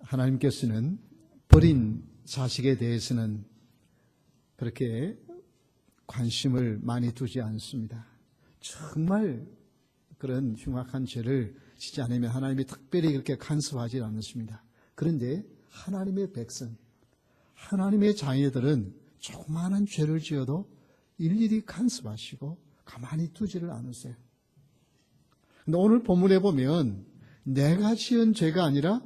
하나님께서는 버린 자식에 대해서는 그렇게 관심을 많이 두지 않습니다. 정말 그런 흉악한 죄를 지지 않으면 하나님이 특별히 그렇게 간섭하지 않습니다. 그런데 하나님의 백성, 하나님의 자녀들은 조그마한 죄를 지어도 일일이 간섭하시고 가만히 두지를 않으세요. 근데 오늘 본문에 보면 내가 지은 죄가 아니라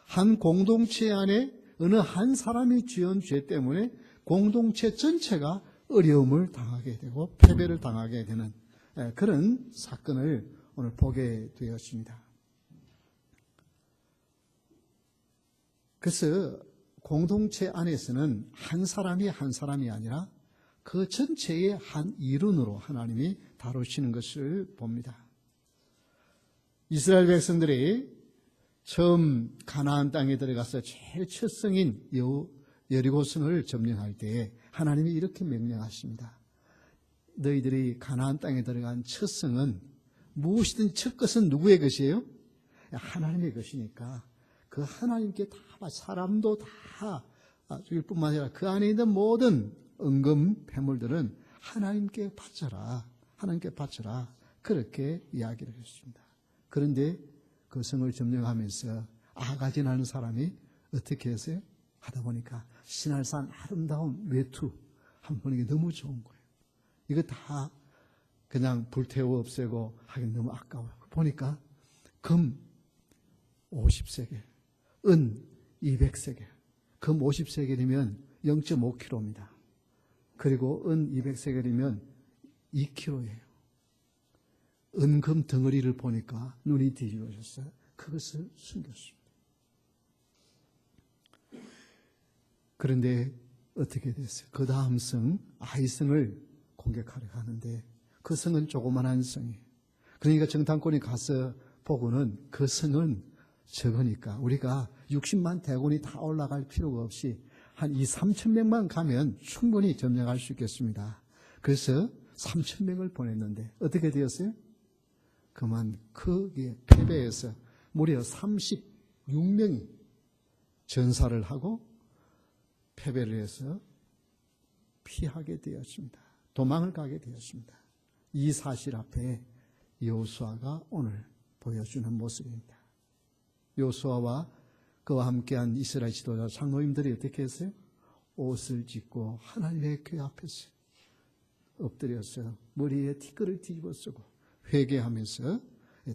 한 공동체 안에 어느 한 사람이 지은 죄 때문에 공동체 전체가 어려움을 당하게 되고 패배를 당하게 되는 그런 사건을 오늘 보게 되었습니다. 그래서 공동체 안에서는 한 사람이 아니라 그 전체의 한 일원으로 하나님이 다루시는 것을 봅니다. 이스라엘 백성들이 처음 가나안 땅에 들어가서 제일 첫 성인 여리고성을 점령할 때에 하나님이 이렇게 명령하십니다. 너희들이 가나안 땅에 들어간 첫 성은 무엇이든 첫 것은 누구의 것이에요? 하나님의 것이니까 그 하나님께 다 사람도 다 죽일 뿐만 아니라 그 안에 있는 모든 은금 폐물들은 하나님께 바쳐라. 하나님께 바쳐라. 그렇게 이야기를 했습니다. 그런데 그 성을 점령하면서 아가진 하는 사람이 어떻게 했어요? 하다 보니까 신할산 아름다운 외투 한 번 보는 게 너무 좋은 거예요. 이거 다 그냥 불태워 없애고 하긴 너무 아까워요. 보니까 금 50세겔, 은 200세겔, 금 50세겔이면 0.5kg입니다. 그리고 은 200세겔이면 2kg예요. 은금 덩어리를 보니까 눈이 뒤집어졌어요. 그것을 숨겼습니다. 그런데 어떻게 됐어요? 그 다음 성, 아이성을 공격하려 하는데 그 성은 조그만한 성이에요. 그러니까 정탐꾼이 가서 보고는 그 성은 적으니까 우리가 60만 대군이 다 올라갈 필요가 없이 한 2,3천 명만 가면 충분히 점령할 수 있겠습니다. 그래서 3천 명을 보냈는데 어떻게 되었어요? 그만 크게 패배해서 무려 36명이 전사를 하고 패배를 해서 피하게 되었습니다. 도망을 가게 되었습니다. 이 사실 앞에 여호수아가 오늘 보여주는 모습입니다. 여호수아와 그와 함께한 이스라엘 지도자 장로님들이 어떻게 했어요? 옷을 찢고 하나님의 궤 앞에서 엎드려서 머리에 티끌을 뒤집어 쓰고 회개하면서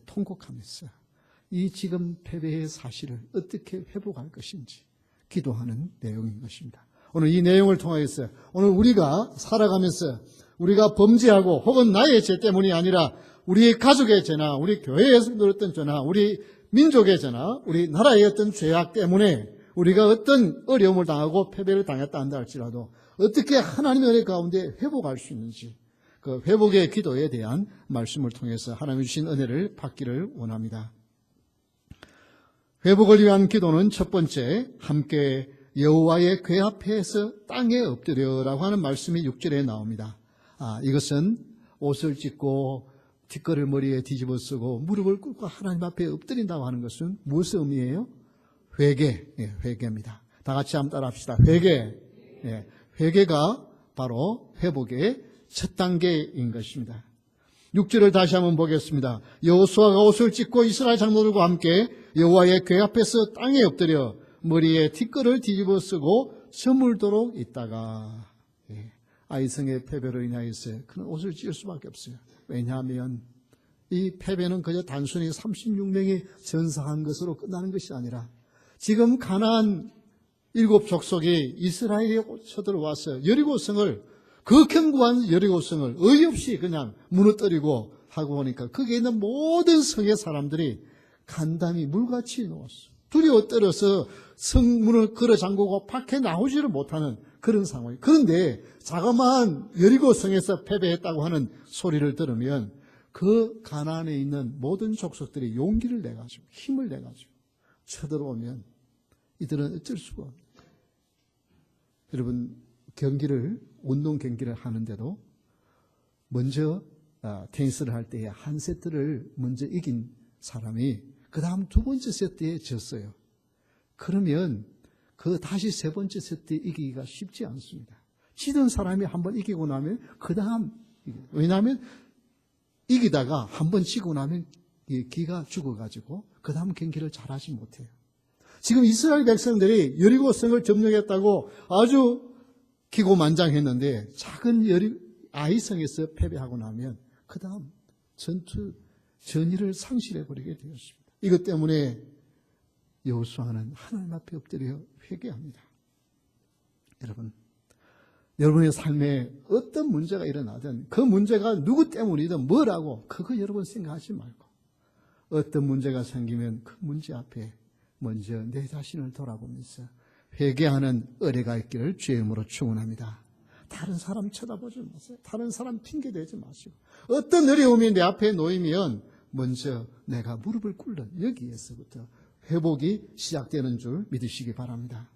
통곡하면서 이 지금 패배의 사실을 어떻게 회복할 것인지 기도하는 내용인 것입니다. 오늘 이 내용을 통해서 오늘 우리가 살아가면서 우리가 범죄하고 혹은 나의 죄 때문이 아니라 우리 가족의 죄나 우리 교회에서 누렸던 죄나 우리 민족의 죄나 우리 나라의 어떤 죄악 때문에 우리가 어떤 어려움을 당하고 패배를 당했다 한다 할지라도 어떻게 하나님의 은혜 가운데 회복할 수 있는지 그 회복의 기도에 대한 말씀을 통해서 하나님 주신 은혜를 받기를 원합니다. 회복을 위한 기도는 첫 번째 함께 여호와의 궤 앞에서 땅에 엎드려라고 하는 말씀이 6절에 나옵니다. 이것은 옷을 찢고 뒷걸을 머리에 뒤집어 쓰고 무릎을 꿇고 하나님 앞에 엎드린다고 하는 것은 무슨 의미예요? 회개, 회개입니다. 다 같이 한번 따라 합시다. 회개. 회개가 바로 회복의 첫 단계인 것입니다. 6절을 다시 한번 보겠습니다. 여호수아가 옷을 찢고 이스라엘 장로들과 함께 여호와의 궤 앞에서 땅에 엎드려 머리에 티끌을 뒤집어 쓰고 저물도록 있다가 아이성의 패배로 인하여서 그는 옷을 찢을 수밖에 없어요. 왜냐하면 이 패배는 그저 단순히 36명이 전사한 것으로 끝나는 것이 아니라 지금 가나안 7족속이 이스라엘에 쳐들어와서 여리고성을 그 견고한 여리고성을 어이없이 그냥 무너뜨리고 하고 보니까 거기에 있는 모든 성의 사람들이 간담이 물같이 누웠어. 두려워 떨어서 성문을 걸어 잠그고 밖에 나오지를 못하는 그런 상황이에요. 그런데 자그마한 여리고성에서 패배했다고 하는 소리를 들으면 그 가나안에 있는 모든 족속들이 용기를 내가지고 힘을 내가지고 쳐들어오면 이들은 어쩔 수가 없어요. 여러분 운동 경기를 하는데도 먼저 테니스를 할 때에 한 세트를 먼저 이긴 사람이 그 다음 두 번째 세트에 졌어요. 그러면 그 다시 세 번째 세트 이기기가 쉽지 않습니다. 지던 사람이 한번 이기고 나면 그 다음, 왜냐하면 이기다가 한번 지고 나면 기가 죽어가지고 그 다음 경기를 잘하지 못해요. 지금 이스라엘 백성들이 여리고성을 점령했다고 아주 기고만장했는데 작은 아이성에서 패배하고 나면 그 다음 전의를 상실해버리게 되었습니다. 이것 때문에 여호수아는 하나님 앞에 엎드려 회개합니다. 여러분의 삶에 어떤 문제가 일어나든 그 문제가 누구 때문이든 뭐라고 그거 여러분 생각하지 말고 어떤 문제가 생기면 그 문제 앞에 먼저 내 자신을 돌아보면서 회개하는 의뢰가 있기를 주의 이름으로 축원합니다. 다른 사람 쳐다보지 마세요. 다른 사람 핑계대지 마시고 어떤 어려움이 내 앞에 놓이면 먼저 내가 무릎을 꿇는 여기에서부터 회복이 시작되는 줄 믿으시기 바랍니다.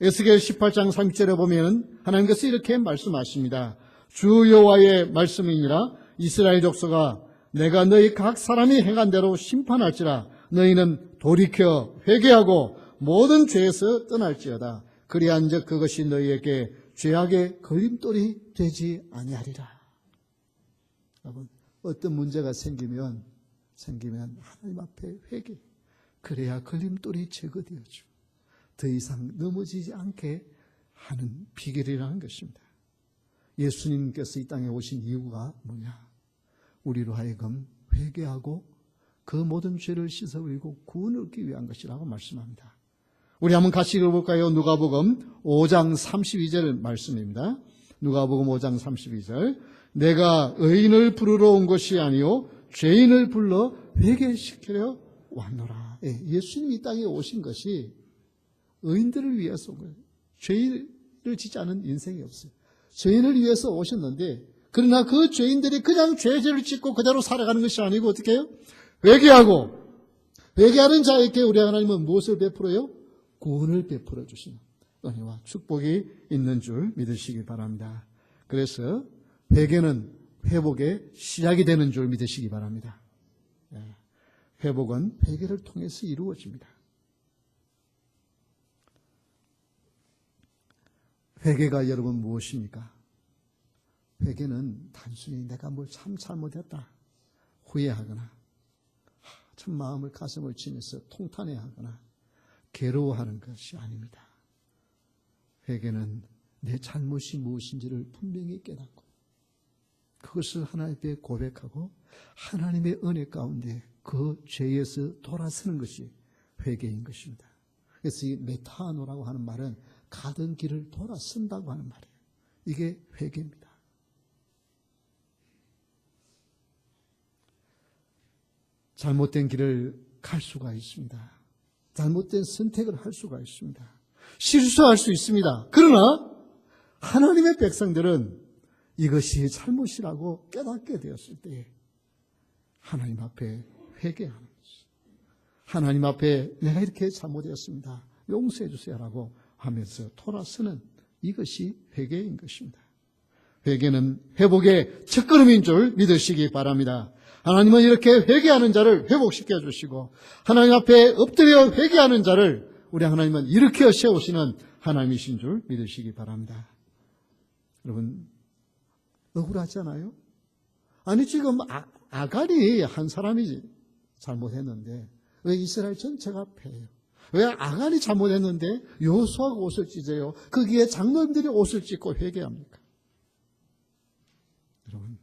에스겔 18장 30절에 보면 하나님께서 이렇게 말씀하십니다. 주 여호와의 말씀이니라 이스라엘 족속아 내가 너희 각 사람이 행한 대로 심판할지라 너희는 돌이켜 회개하고 모든 죄에서 떠날지어다. 그리한즉 그것이 너희에게 죄악의 걸림돌이 되지 아니하리라. 여러분 어떤 문제가 생기면 하나님 앞에 회개. 그래야 걸림돌이 제거되어지고 더 이상 넘어지지 않게 하는 비결이라는 것입니다. 예수님께서 이 땅에 오신 이유가 뭐냐? 우리로 하여금 회개하고 그 모든 죄를 씻어버리고 구원을 얻기 위한 것이라고 말씀합니다. 우리 한번 같이 읽어볼까요? 누가복음 5장 32절 말씀입니다. 누가복음 5장 32절 내가 의인을 부르러 온 것이 아니요 죄인을 불러 회개시키려 왔노라. 예수님이 이 땅에 오신 것이 의인들을 위해서 온 거예요. 죄를 짓지 않은 인생이 없어요. 죄인을 위해서 오셨는데 그러나 그 죄인들이 그냥 죄를 짓고 그대로 살아가는 것이 아니고 어떻게 해요? 회개하는 자에게 우리 하나님은 무엇을 베풀어요? 구원을 베풀어 주시는 은혜와 축복이 있는 줄 믿으시기 바랍니다. 그래서 회개는 회복의 시작이 되는 줄 믿으시기 바랍니다. 회복은 회개를 통해서 이루어집니다. 회개가 여러분 무엇입니까? 회개는 단순히 내가 뭘 참 잘못했다 후회하거나 참 마음을 가슴을 치면서 통탄해하거나 괴로워하는 것이 아닙니다. 회개는 내 잘못이 무엇인지를 분명히 깨닫고 그것을 하나님께 고백하고 하나님의 은혜 가운데 그 죄에서 돌아서는 것이 회개인 것입니다. 그래서 이 메타노라고 하는 말은 가던 길을 돌아선다고 하는 말이에요. 이게 회개입니다. 잘못된 길을 갈 수가 있습니다. 잘못된 선택을 할 수가 있습니다. 실수할 수 있습니다. 그러나 하나님의 백성들은 이것이 잘못이라고 깨닫게 되었을 때 하나님 앞에 회개하는 것이 하나님 앞에 내가 이렇게 잘못했습니다. 용서해 주세요라고 하면서 돌아서는 이것이 회개인 것입니다. 회개는 회복의 첫걸음인 줄 믿으시기 바랍니다. 하나님은 이렇게 회개하는 자를 회복시켜 주시고 하나님 앞에 엎드려 회개하는 자를 우리 하나님은 일으켜 세우시는 하나님이신 줄 믿으시기 바랍니다. 여러분 억울하잖아요? 아니 지금 아간이 한 사람이 잘못했는데 왜 이스라엘 전체가 패해요? 왜 아간이 잘못했는데 여호수아가 옷을 찢어요? 거기에 장로들이 옷을 찢고 회개합니까? 여러분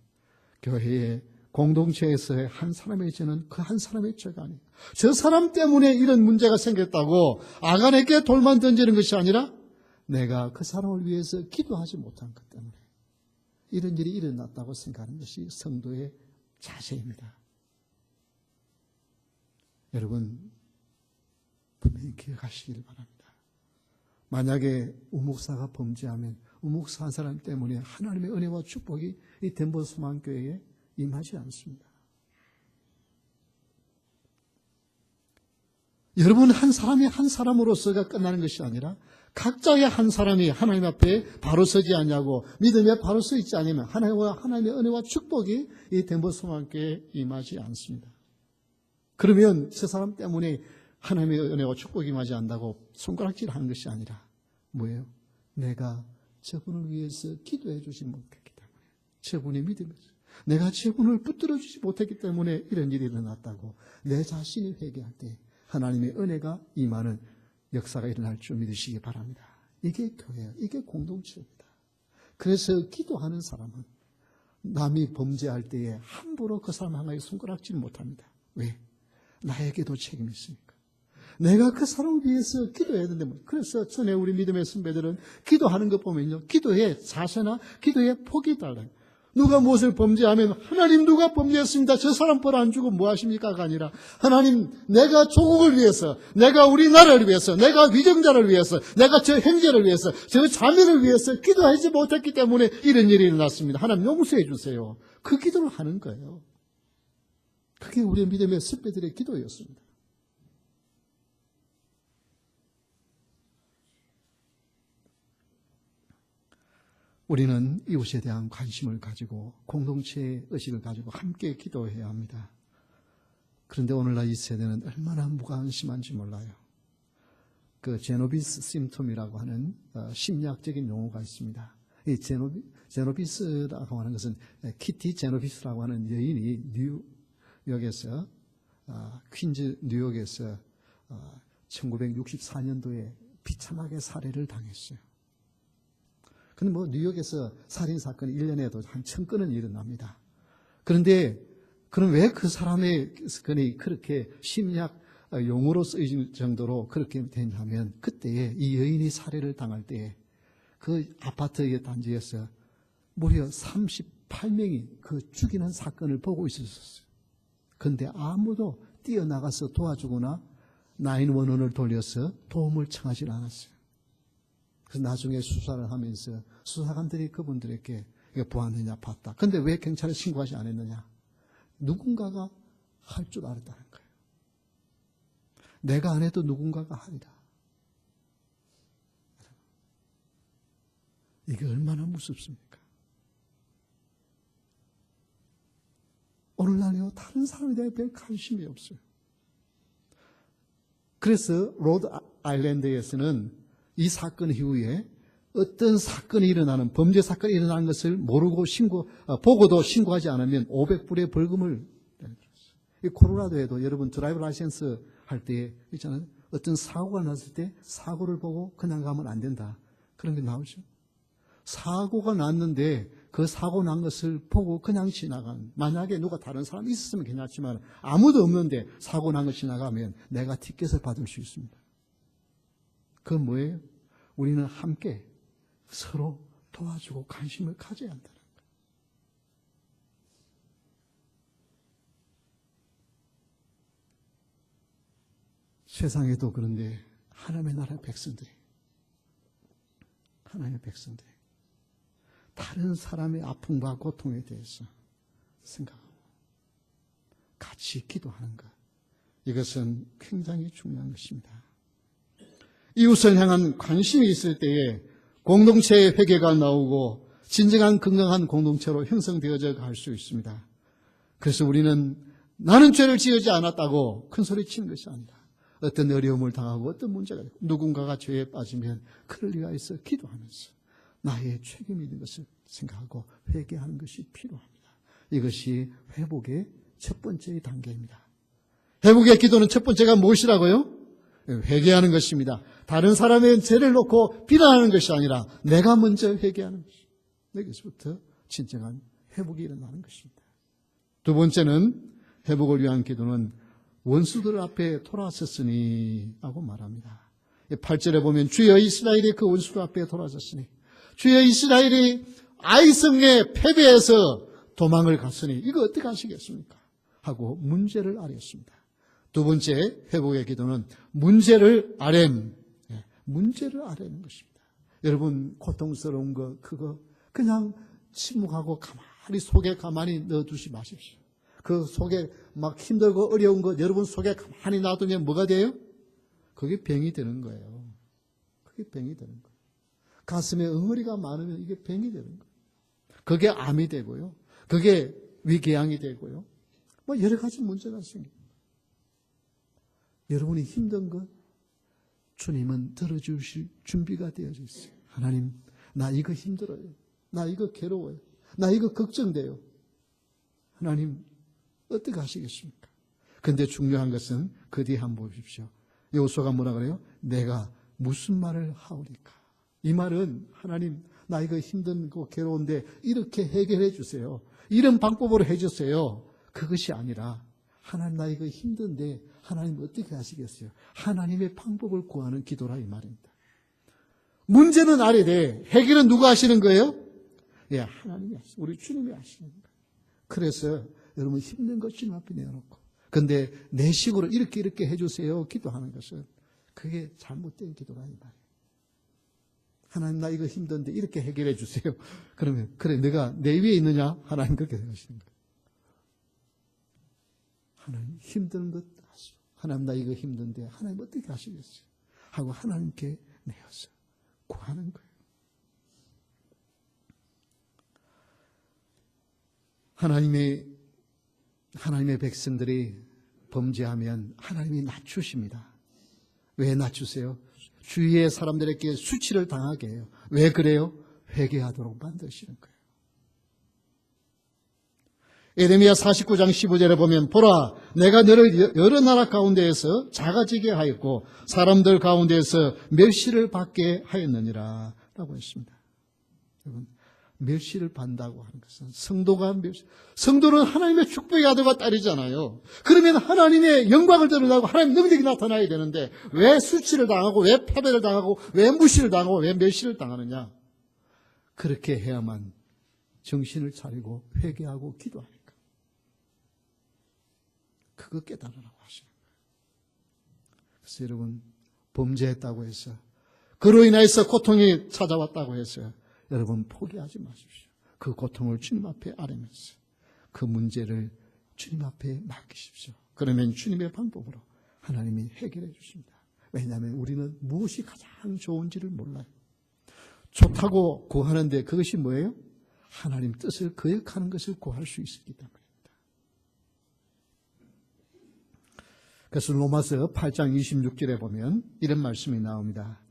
교회의 공동체에서의 한 사람의 죄는 그 한 사람의 죄가 아니에요. 저 사람 때문에 이런 문제가 생겼다고 아간에게 돌만 던지는 것이 아니라 내가 그 사람을 위해서 기도하지 못한 것 때문에 이런 일이 일어났다고 생각하는 것이 성도의 자세입니다. 여러분 분명히 기억하시길 바랍니다. 만약에 우목사가 범죄하면 우목사 한 사람 때문에 하나님의 은혜와 축복이 이 덴버소망교회에 임하지 않습니다. 여러분 한 사람이 한 사람으로서가 끝나는 것이 아니라 각자의 한 사람이 하나님 앞에 바로 서지 않냐고 믿음에 바로 서 있지 않으면 하나님의 은혜와 축복이 이 덴버소망교회에 임하지 않습니다. 그러면 저 사람 때문에 하나님의 은혜와 축복이 임하지 않는다고 손가락질 하는 것이 아니라 뭐예요? 내가 저분을 위해서 기도해 주지 못했기 때문에, 저분이 믿음에서 내가 저분을 붙들어 주지 못했기 때문에 이런 일이 일어났다고 내 자신이 회개할 때 하나님의 은혜가 임하는 역사가 일어날 줄 믿으시기 바랍니다. 이게 교회예요. 이게 공동체입니다. 그래서 기도하는 사람은 남이 범죄할 때에 함부로 그 사람 향하여 손가락질 못합니다. 왜? 나에게도 책임이 있으니까. 내가 그 사람을 위해서 기도해야 되는데, 그래서 전에 우리 믿음의 선배들은 기도하는 것 보면요, 기도의 자세나 기도의 폭이 달라요. 누가 무엇을 범죄하면 하나님 누가 범죄했습니다, 저 사람 벌 안 주고 뭐 하십니까가 아니라 하나님 내가 조국을 위해서, 내가 우리나라를 위해서, 내가 위정자를 위해서, 내가 저 형제를 위해서, 저 자매를 위해서 기도하지 못했기 때문에 이런 일이 일어났습니다. 하나님 용서해 주세요. 그 기도를 하는 거예요. 그게 우리 믿음의 선배들의 기도였습니다. 우리는 이웃에 대한 관심을 가지고 공동체의 의식을 가지고 함께 기도해야 합니다. 그런데 오늘날 이 세대는 얼마나 무관심한지 몰라요. 그 제노비스 심톰이라고 하는 심리학적인 용어가 있습니다. 이 제노비스라고 하는 것은 키티 제노비스라고 하는 여인이 뉴욕에서 퀸즈 뉴욕에서 1964년도에 비참하게 살해를 당했어요. 근데 뉴욕에서 살인사건이 1년에도 한 1000건은 일어납니다. 그런데, 그럼 왜 그 사람의 사건이 그렇게 심리학 용어로 쓰일 정도로 그렇게 되냐면, 그때에 이 여인이 살해를 당할 때에 그 아파트의 단지에서 무려 38명이 그 죽이는 사건을 보고 있었어요. 그런데 아무도 뛰어나가서 도와주거나 911을 돌려서 도움을 청하지 않았어요. 그래서 나중에 수사를 하면서 수사관들이 그분들에게 이게 보았느냐 봤다. 그런데 왜 경찰에 신고하지 않았느냐? 누군가가 할 줄 알았다는 거예요. 내가 안 해도 누군가가 하리라. 이게 얼마나 무섭습니까? 오늘날요, 다른 사람에 대해 별 관심이 없어요. 그래서 로드 아일랜드에서는 이 사건 이후에 어떤 사건이 일어나는, 범죄 사건이 일어나는 것을 모르고 보고도 신고하지 않으면 500불의 벌금을 내렸어요. 이 콜로라도에도 여러분 드라이브 라이센스 할 때 있잖아요. 어떤 사고가 났을 때 사고를 보고 그냥 가면 안 된다. 그런 게 나오죠. 사고가 났는데 그 사고 난 것을 보고 그냥 지나가는, 만약에 누가 다른 사람이 있었으면 괜찮지만 아무도 없는데 사고 난 걸 지나가면 내가 티켓을 받을 수 있습니다. 그건 뭐예요? 우리는 함께 서로 도와주고 관심을 가져야 한다는 거예요. 세상에도 그런데 하나님의 나라의 백성들이 다른 사람의 아픔과 고통에 대해서 생각하고 같이 기도하는 것, 이것은 굉장히 중요한 것입니다. 이웃을 향한 관심이 있을 때에 공동체의 회개가 나오고 진정한 건강한 공동체로 형성되어져 갈 수 있습니다. 그래서 우리는 나는 죄를 지으지 않았다고 큰 소리 치는 것이 아니라 어떤 어려움을 당하고 어떤 문제가 있고 누군가가 죄에 빠지면 그를 위하여서 기도하면서 나의 책임이 있는 것을 생각하고 회개하는 것이 필요합니다. 이것이 회복의 첫 번째 단계입니다. 회복의 기도는 첫 번째가 무엇이라고요? 회개하는 것입니다. 다른 사람의 죄를 놓고 비난하는 것이 아니라 내가 먼저 회개하는 것입니다. 여기서부터 진정한 회복이 일어나는 것입니다. 두 번째는, 회복을 위한 기도는 원수들 앞에 돌아섰으니 하고 말합니다. 8절에 보면 주여 이스라엘이 그 원수들 앞에 돌아섰으니, 주여 이스라엘이 아이성에 패배해서 도망을 갔으니 이거 어떻게 하시겠습니까? 하고 문제를 아뢰었습니다. 두 번째 회복의 기도는 문제를 아뢰는 것입니다. 여러분, 고통스러운 거 그거 그냥 침묵하고 가만히 속에 가만히 넣어두지 마십시오. 그 속에 막 힘들고 어려운 거 여러분 속에 가만히 놔두면 뭐가 돼요? 그게 병이 되는 거예요. 그게 병이 되는 거예요. 가슴에 엉어리가 많으면 이게 병이 되는 거예요. 그게 암이 되고요. 그게 위궤양이 되고요. 여러 가지 문제가 생깁니다. 여러분이 힘든 것 주님은 들어주실 준비가 되어져 있어요. 하나님, 나 이거 힘들어요. 나 이거 괴로워요. 나 이거 걱정돼요. 하나님, 어떻게 하시겠습니까? 그런데 중요한 것은 그 뒤에 한번 보십시오. 여호수아가 뭐라 그래요? 내가 무슨 말을 하오리까? 이 말은 하나님, 나 이거 힘든 거 괴로운데 이렇게 해결해 주세요. 이런 방법으로 해주세요. 그것이 아니라 하나님, 나 이거 힘든데 하나님 어떻게 하시겠어요? 하나님의 방법을 구하는 기도라 이 말입니다. 문제는 알아야 해결은 누가 하시는 거예요? 예, 하나님이 하시는, 우리 주님이 하시는 거예요. 그래서 여러분 힘든 것 주님 앞에 내어놓고, 근데 내 식으로 이렇게 해주세요 기도하는 것은 그게 잘못된 기도라 이 말이에요. 하나님, 나 이거 힘든데 이렇게 해결해 주세요. 그러면 그래, 내가 내 위에 있느냐? 하나님 그렇게 생각하시는 거예요. 하나님, 힘든 것 하시오. 하나님, 나 이거 힘든데 하나님 어떻게 하시겠어요? 하고 하나님께 내어서 구하는 거예요. 하나님의 백성들이 범죄하면 하나님이 낮추십니다. 왜 낮추세요? 주위의 사람들에게 수치를 당하게 해요. 왜 그래요? 회개하도록 만드시는 거예요. 에레미야 49장 15절에 보면, 보라, 내가 너를 여러 나라 가운데에서 작아지게 하였고 사람들 가운데에서 멸시를 받게 하였느니라 라고 했습니다. 여러분, 멸시를 받는다고 하는 것은 성도는 하나님의 축복의 아들과 딸이잖아요. 그러면 하나님의 영광을 드러나고 하나님의 능력이 나타나야 되는데 왜 수치를 당하고, 왜 패배를 당하고, 왜 무시를 당하고, 왜 멸시를 당하느냐? 그렇게 해야만 정신을 차리고 회개하고 기도하니까. 그거 깨달으라고 하시는 거예요. 그래서 여러분, 범죄했다고 해서, 그로 인해서 고통이 찾아왔다고 해서 여러분 포기하지 마십시오. 그 고통을 주님 앞에 아뢰면서 그 문제를 주님 앞에 맡기십시오. 그러면 주님의 방법으로 하나님이 해결해 주십니다. 왜냐하면 우리는 무엇이 가장 좋은지를 몰라요. 좋다고 구하는데 그것이 뭐예요? 하나님 뜻을 거역하는 것을 구할 수 있었기 때문입니다. 그래서 로마서 8장 26절에 보면 이런 말씀이 나옵니다.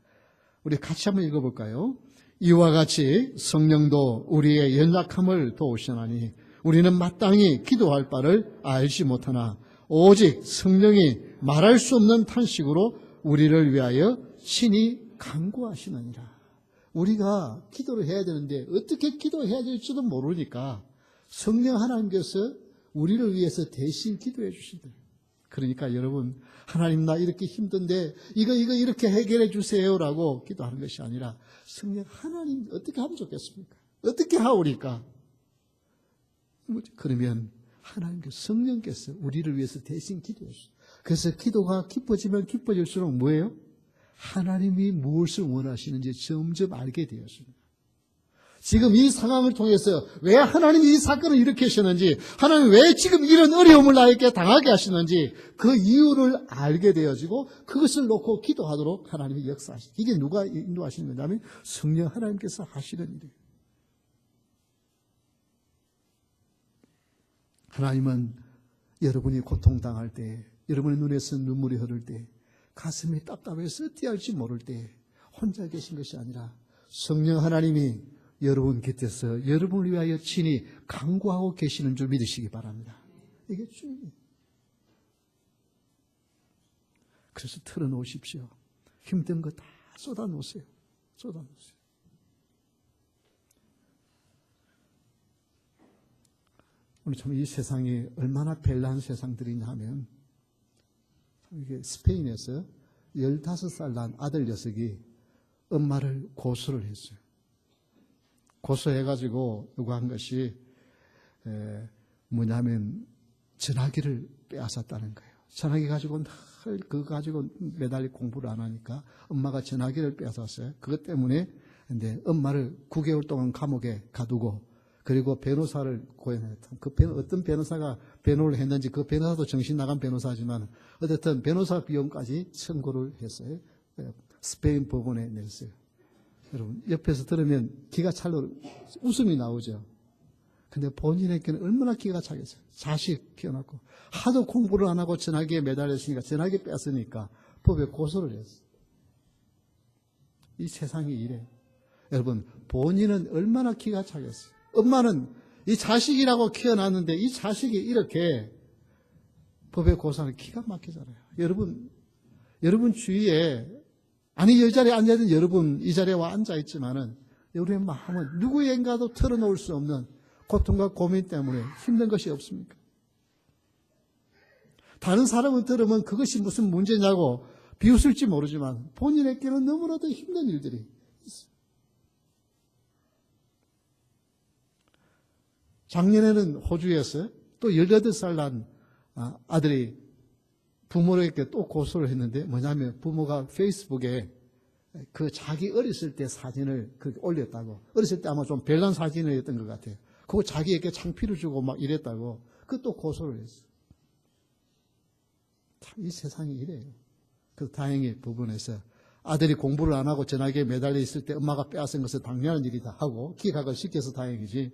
우리 같이 한번 읽어볼까요? 이와 같이 성령도 우리의 연약함을 도우시나니 우리는 마땅히 기도할 바를 알지 못하나 오직 성령이 말할 수 없는 탄식으로 우리를 위하여 친히 간구하시느니라. 우리가 기도를 해야 되는데 어떻게 기도해야 될지도 모르니까 성령 하나님께서 우리를 위해서 대신 기도해 주신다. 그러니까 여러분, 하나님, 나 이렇게 힘든데 이거 이렇게 해결해 주세요라고 기도하는 것이 아니라 성령 하나님 어떻게 하면 좋겠습니까? 어떻게 하오리까? 그러면 하나님께서, 성령께서 우리를 위해서 대신 기도해 주세요. 그래서 기도가 깊어지면 깊어질수록 뭐예요? 하나님이 무엇을 원하시는지 점점 알게 되었습니다. 지금 이 상황을 통해서 왜 하나님이 이 사건을 이렇게 하시는지, 하나님 왜 지금 이런 어려움을 나에게 당하게 하시는지 그 이유를 알게 되어지고 그것을 놓고 기도하도록 하나님이 역사하시죠. 이게 누가 인도하시는 거냐면 성령 하나님께서 하시는 일이에요. 하나님은 여러분이 고통당할 때, 여러분의 눈에서 눈물이 흐를 때, 가슴이 답답해서 어찌 할지 모를 때 혼자 계신 것이 아니라 성령 하나님이 여러분 곁에서 여러분을 위하여 친히 간구하고 계시는 줄 믿으시기 바랍니다. 이게 주님이에요. 그래서 털어놓으십시오. 힘든 거 다 쏟아놓으세요. 쏟아놓으세요. 오늘 참 이 세상이 얼마나 별난 세상들이냐 하면, 이게 스페인에서 15살 난 아들 녀석이 엄마를 고소를 했어요. 고소해가지고 요구한 것이 뭐냐면 전화기를 빼앗았다는 거예요. 전화기 가지고 늘 그거 가지고 매달리 공부를 안 하니까 엄마가 전화기를 빼앗았어요. 그것 때문에 근데 엄마를 9개월 동안 감옥에 가두고, 그리고 변호사를 고용했다. 어떤 변호사가 변호를 했는지, 그 변호사도 정신 나간 변호사지만 어쨌든 변호사 비용까지 청구를 했어요. 스페인 법원에 냈어요. 여러분, 옆에서 들으면 기가 찰로 웃음이 나오죠. 근데 본인에게는 얼마나 기가 차겠어요. 자식 키워놓고 하도 공부를 안 하고 전화기에 매달렸으니까, 전화기 뺐으니까 법에 고소를 했어요. 이 세상이 이래. 여러분, 본인은 얼마나 기가 차겠어요. 엄마는 이 자식이라고 키워놨는데 이 자식이 이렇게 법에 고소하는 기가 막히잖아요. 여러분 주위에, 아니 이 자리에 앉아있는 여러분 이 자리에 와 앉아있지만은 우리의 마음은 누구에게도 털어놓을 수 없는 고통과 고민 때문에 힘든 것이 없습니까? 다른 사람은 들으면 그것이 무슨 문제냐고 비웃을지 모르지만 본인에게는 너무나도 힘든 일들이 있어요. 작년에는 호주에서 또 18살 난 아들이 부모에게 또 고소를 했는데, 뭐냐면 부모가 페이스북에 그 자기 어렸을 때 사진을 그렇게 올렸다고. 어렸을 때 아마 좀 별난 사진이었던 것 같아요. 그거 자기에게 창피를 주고 막 이랬다고. 그 또 고소를 했어. 참 이 세상이 이래요. 그래서 다행히 법원에서 아들이 공부를 안 하고 전화기에 매달려 있을 때 엄마가 빼앗은 것은 당연한 일이다 하고 기각을 시켜서 다행이지.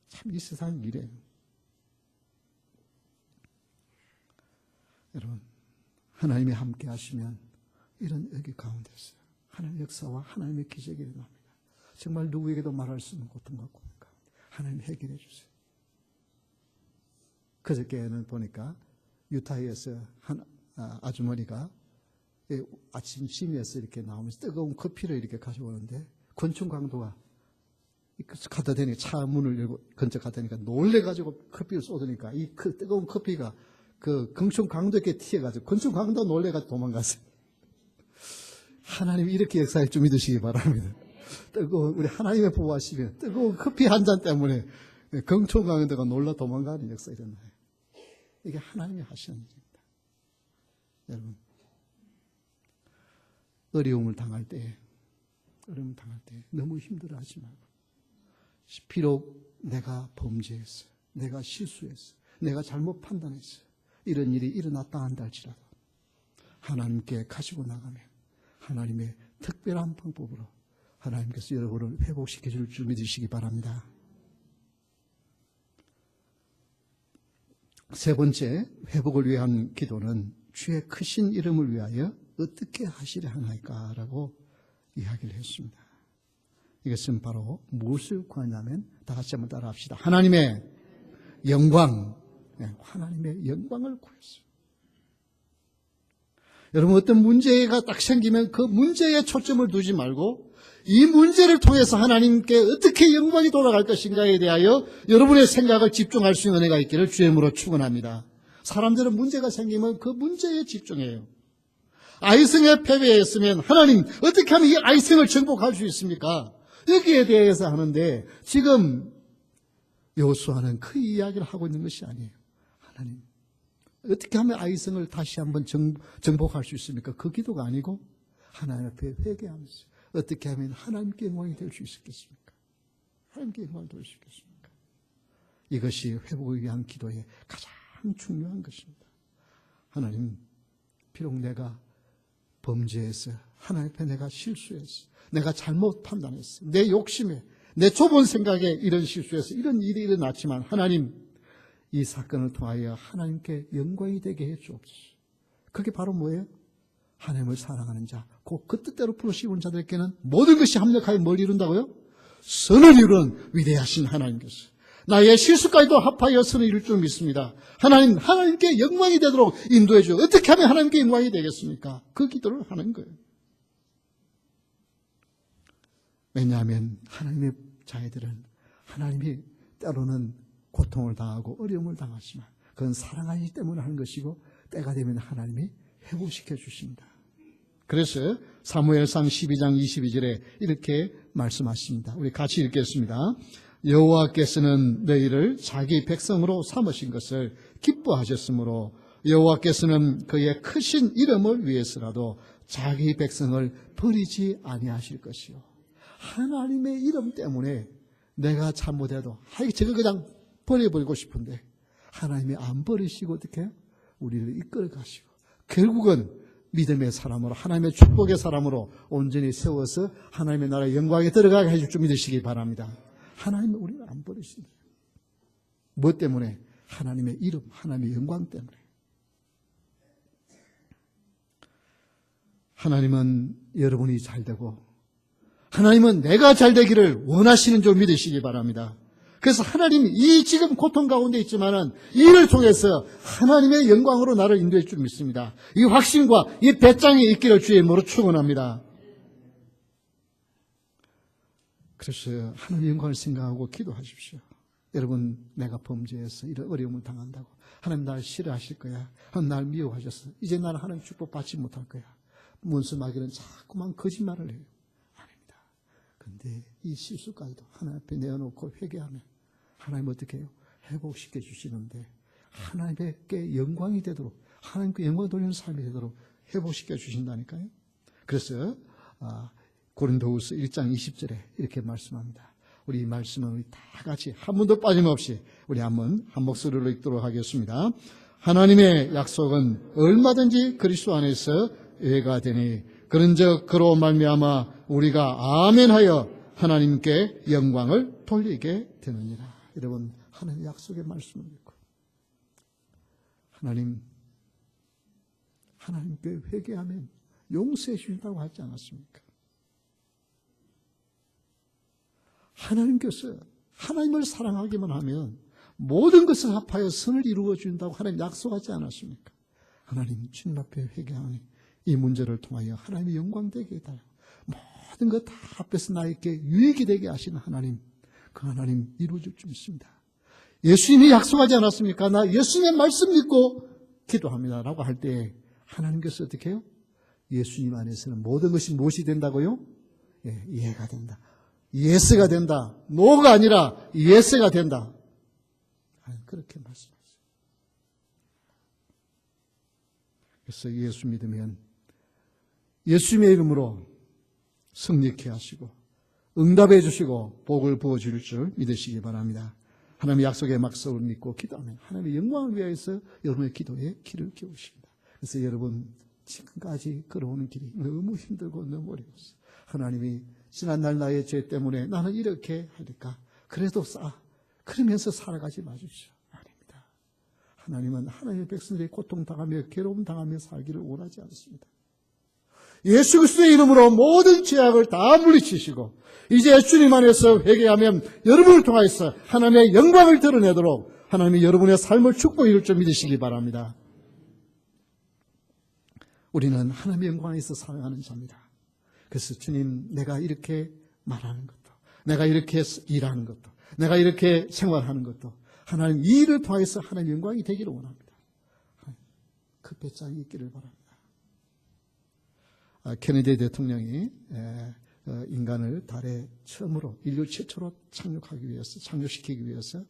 참 이 세상이 이래요. 여러분, 하나님이 함께 하시면 이런 여기 가운데서 하나님의 역사와 하나님의 기적이 일어납니다. 정말 누구에게도 말할 수 없는 고통과 고민 가운데 하나님 해결해 주세요. 그저께는 보니까 유타에서 한 아주머니가 아침 심에서 이렇게 나오면서 뜨거운 커피를 이렇게 가져오는데 권총 강도가 갖다 대니까 차 문을 열고 근처 갖다 대니까 놀래가지고 커피를 쏟으니까 이 뜨거운 커피가 그 권총 강도에게 튀어가지고 권총 강도가 놀래가지고 도망갔어요. 하나님이 이렇게 역사할 줄 믿으시기 바랍니다. 뜨거운 우리 하나님의 보호하시면 뜨거운 커피 한 잔 때문에 권총 강도가 놀라 도망가는 역사 일어나요. 이게 하나님이 하시는 일입니다. 여러분, 어려움을 당할 때 너무 힘들어하지 말고, 비록 내가 범죄했어, 내가 실수했어, 내가 잘못 판단했어, 이런 일이 일어났다 한다 할지라도 하나님께 가지고 나가면 하나님의 특별한 방법으로 하나님께서 여러분을 회복시켜 줄 줄 믿으시기 바랍니다. 세 번째, 회복을 위한 기도는 주의 크신 이름을 위하여 어떻게 하시려 하나이까라고 이야기를 했습니다. 이것은 바로 무엇을 구하냐면, 다 같이 한번 따라 합시다. 하나님의 영광, 하나님의 영광을 구했어요. 여러분, 어떤 문제가 딱 생기면 그 문제에 초점을 두지 말고 이 문제를 통해서 하나님께 어떻게 영광이 돌아갈 것인가에 대하여 여러분의 생각을 집중할 수 있는 은혜가 있기를 주의 이름으로 축원합니다. 사람들은 문제가 생기면 그 문제에 집중해요. 아이성에 패배했으면 하나님 어떻게 하면 이 아이성을 정복할 수 있습니까? 여기에 대해서 하는데 지금 여호수아는 그 이야기를 하고 있는 것이 아니에요. 하나님 어떻게 하면 아이성을 다시 한번 정복할 수 있습니까? 그 기도가 아니고 하나님 앞에 회개하면서 어떻게 하면 하나님께 영광이 될 수 있겠습니까? 하나님께 영광이 될 수 있겠습니까? 이것이 회복을 위한 기도의 가장 중요한 것입니다. 하나님, 비록 내가 범죄했어, 하나님 앞에 내가 실수했어, 내가 잘못 판단했어, 내 욕심에, 내 좁은 생각에 이런 실수해서 이런 일이 일어났지만 하나님, 이 사건을 통하여 하나님께 영광이 되게 해 주옵소서. 그게 바로 뭐예요? 하나님을 사랑하는 자, 그 뜻대로 부르시는 자들에게는 모든 것이 합력하여 뭘 이룬다고요? 선을 이루는 위대하신 하나님께서 나의 실수까지도 합하여 선을 이룰 줄 믿습니다. 하나님, 하나님께 영광이 되도록 인도해 주어 어떻게 하면 하나님께 영광이 되겠습니까? 그 기도를 하는 거예요. 왜냐하면 하나님의 자녀들은 하나님이 때로는 고통을 당하고 어려움을 당하지만 그건 사랑하기 때문에 하는 것이고 때가 되면 하나님이 회복시켜 주십니다. 그래서 사무엘상 12장 22절에 이렇게 말씀하십니다. 우리 같이 읽겠습니다. 여호와께서는 너희를 자기 백성으로 삼으신 것을 기뻐하셨으므로 여호와께서는 그의 크신 이름을 위해서라도 자기 백성을 버리지 아니하실 것이요. 하나님의 이름 때문에 내가 잘못해도 저거 그냥 버려버리고 싶은데 하나님이 안 버리시고 어떻게 해요? 우리를 이끌어 가시고 결국은 믿음의 사람으로 하나님의 축복의 사람으로 온전히 세워서 하나님의 나라의 영광에 들어가게 해줄 줄 믿으시기 바랍니다. 하나님은 우리를 안 버리신다. 뭐 때문에? 하나님의 이름, 하나님의 영광 때문에. 하나님은 여러분이 잘 되고 하나님은 내가 잘 되기를 원하시는 줄 믿으시기 바랍니다. 그래서 하나님이 이 지금 고통 가운데 있지만은 이를 통해서 하나님의 영광으로 나를 인도해 줄 믿습니다. 이 확신과 이 배짱이 있기를 주의 이름으로 축원합니다. 그래서 하나님의 영광을 생각하고 기도하십시오. 여러분, 내가 범죄해서 이런 어려움을 당한다고 하나님 날 싫어하실 거야. 하나님 날 미워하셨어. 이제 나는 하나님 축복 받지 못할 거야. 문수마귀는 자꾸만 거짓말을 해요. 아닙니다. 그런데 이 실수까지도 하나님 앞에 내어놓고 회개하면 하나님 어떻게 해요? 회복시켜 주시는데 하나님께 영광이 되도록 하나님께 영광 돌리는 삶이 되도록 회복시켜 주신다니까요. 그래서 고린도후서 1장 20절에 이렇게 말씀합니다. 우리 이 말씀은 우리 다 같이 한 번도 빠짐없이 우리 한번 한 목소리로 읽도록 하겠습니다. 하나님의 약속은 얼마든지 그리스도 안에서 예가 되니 그런즉 그로 말미암아 우리가 아멘하여 하나님께 영광을 돌리게 되느니라. 여러분, 하나님의 약속의 말씀을 믿고 하나님께 회개하면 용서해 주신다고 하지 않았습니까? 하나님께서 하나님을 사랑하기만 하면 모든 것을 합하여 선을 이루어 준다고 하나님 약속하지 않았습니까? 하나님 주님 앞에 회개하니 이 문제를 통하여 하나님의 영광 되게 해달라고 모든 것 다 앞에서 나에게 유익이 되게 하시는 하나님, 그 하나님 이루어질 줄 믿습니다. 예수님이 약속하지 않았습니까? 나 예수님의 말씀 믿고 기도합니다 라고 할 때 하나님께서 어떻게 해요? 예수님 안에서는 모든 것이 무엇이 된다고요? 예, 이해가 된다. 예스가 된다. 노가 아니라 예스가 된다. 그렇게 말씀하셨어요. 그래서 예수 믿으면 예수님의 이름으로 승리케 하시고 응답해 주시고 복을 부어줄 줄 믿으시기 바랍니다. 하나님의 약속의 막속을 믿고 기도하면 하나님의 영광을 위하여서 여러분의 기도에 길을 키우십니다. 그래서 여러분 지금까지 걸어오는 길이 너무 힘들고 너무 어려웠어요. 하나님이 지난날 나의 죄 때문에 나는 이렇게 하니까 그래도 그러면서 살아가지 마십시오. 아닙니다. 하나님은 하나님의 백성들이 고통당하며 괴로움당하며 살기를 원하지 않습니다. 예수 그리스도의 이름으로 모든 죄악을 다 물리치시고 이제 주님 안에서 회개하면 여러분을 통하여서 하나님의 영광을 드러내도록 하나님이 여러분의 삶을 축복해 줄 줄 믿으시기 바랍니다. 우리는 하나님의 영광에서 살아가는 자입니다. 그래서 주님, 내가 이렇게 말하는 것도, 내가 이렇게 일하는 것도, 내가 이렇게 생활하는 것도 하나님 이 일을 통해서 하나님의 영광이 되기를 원합니다. 그 배짱이 있기를 바랍니다. 케네디 대통령이 인간을 달에 처음으로 인류 최초로 착륙시키기 위해서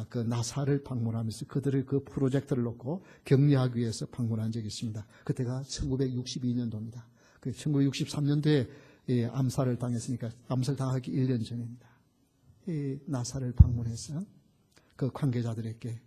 그 나사를 방문하면서 그들의 그 프로젝트를 놓고 격려하기 위해서 방문한 적이 있습니다. 그때가 1962년도입니다. 1963년도에 암살을 당했으니까 암살당하기 1년 전입니다. 이 나사를 방문해서 그 관계자들에게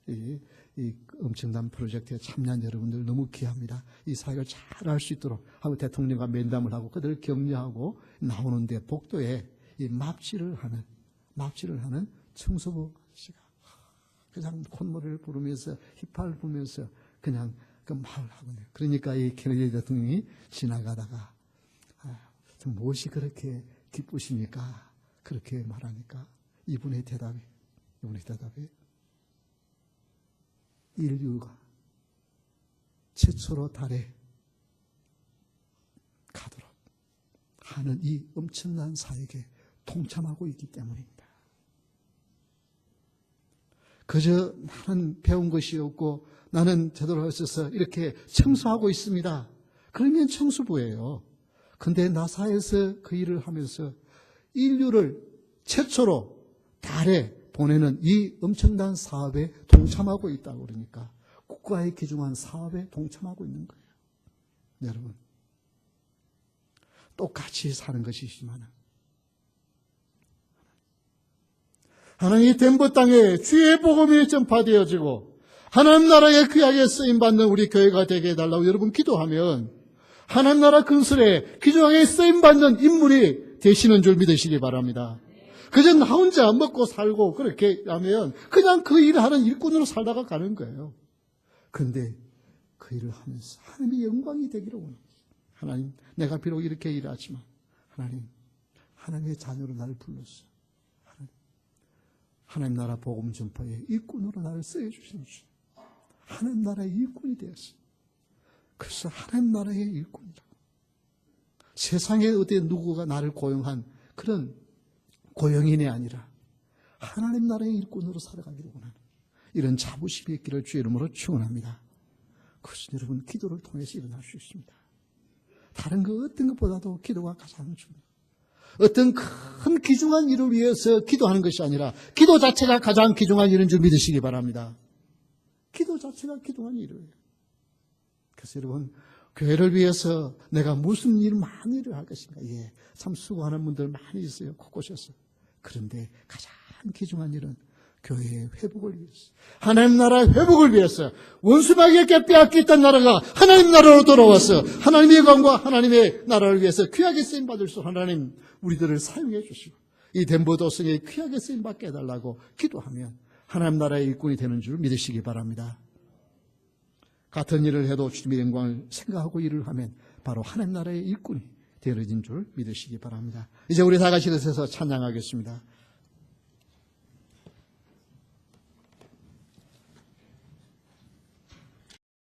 이 엄청난 프로젝트에 참여한 여러분들 너무 귀합니다. 이 사역을 잘 할 수 있도록 하고 대통령과 면담을 하고 그들을 격려하고 나오는데 복도에 이 납치를 하는 청소부 씨가 그냥 콧노래를 부르면서 휘파를 불면서 그냥 그 말을 하거든요. 그러니까 이 케네디 대통령이 지나가다가 무엇이 그렇게 기쁘십니까? 그렇게 말하니까 이분의 대답이 인류가 최초로 달에 가도록 하는 이 엄청난 사역에 동참하고 있기 때문입니다. 그저 나는 배운 것이 없고 나는 제대로 할 수 있어서 이렇게 청소하고 있습니다. 그러면 청소부예요. 근데 나사에서 그 일을 하면서 인류를 최초로 달에 보내는 이 엄청난 사업에 동참하고 있다고 그러니까 국가에 기중한 사업에 동참하고 있는 거예요. 여러분, 똑같이 사는 것이지만 하나님의 덴버 땅에 주의 복음이 전파되어지고 하나님 나라의 귀하게 쓰임받는 우리 교회가 되게 해달라고 여러분 기도하면 하나님 나라 건설에 귀중하게 쓰임받는 인물이 되시는 줄 믿으시기 바랍니다. 그저 나 혼자 먹고 살고 그렇게 하면 그냥 그 일을 하는 일꾼으로 살다가 가는 거예요. 그런데 그 일을 하면서 하나님의 영광이 되기를 원합니다. 하나님, 내가 비록 이렇게 일하지만 하나님, 하나님의 자녀로 나를 불렀어. 하나님 나라 복음 전파의 일꾼으로 나를 쓰여주신 주. 하나님 나라의 일꾼이 되었어. 그래서 하나님 나라의 일꾼이다. 세상에 어디 누구가 나를 고용한 그런 고용인이 아니라 하나님 나라의 일꾼으로 살아가기를 원하는 이런 자부심이 있기를 주의 이름으로 축원합니다. 그것은 여러분 기도를 통해서 일어날 수 있습니다. 다른 그 어떤 것보다도 기도가 가장 중요합니다. 어떤 큰 귀중한 일을 위해서 기도하는 것이 아니라 기도 자체가 가장 귀중한 일인 줄 믿으시기 바랍니다. 기도 자체가 귀중한 일이에요. 그래서 여러분 교회를 위해서 내가 무슨 일 많은 일을 할 것인가. 예, 참 수고하는 분들 많이 있어요. 곳곳에서. 그런데 가장 귀중한 일은 교회의 회복을 위해서, 하나님 나라의 회복을 위해서, 원수마귀에게 빼앗겼던 나라가 하나님 나라로 돌아와서 하나님의 영광과 하나님의 나라를 위해서 귀하게 쓰임받을 수 하나님 우리들을 사용해 주시고 이 덴버도성에 귀하게 쓰임받게 해달라고 기도하면 하나님 나라의 일꾼이 되는 줄 믿으시기 바랍니다. 같은 일을 해도 주님의 영광을 생각하고 일을 하면 바로 하나님 나라의 일꾼이 되어진 줄 믿으시기 바랍니다. 이제 우리 다 같이 일어서서 찬양하겠습니다.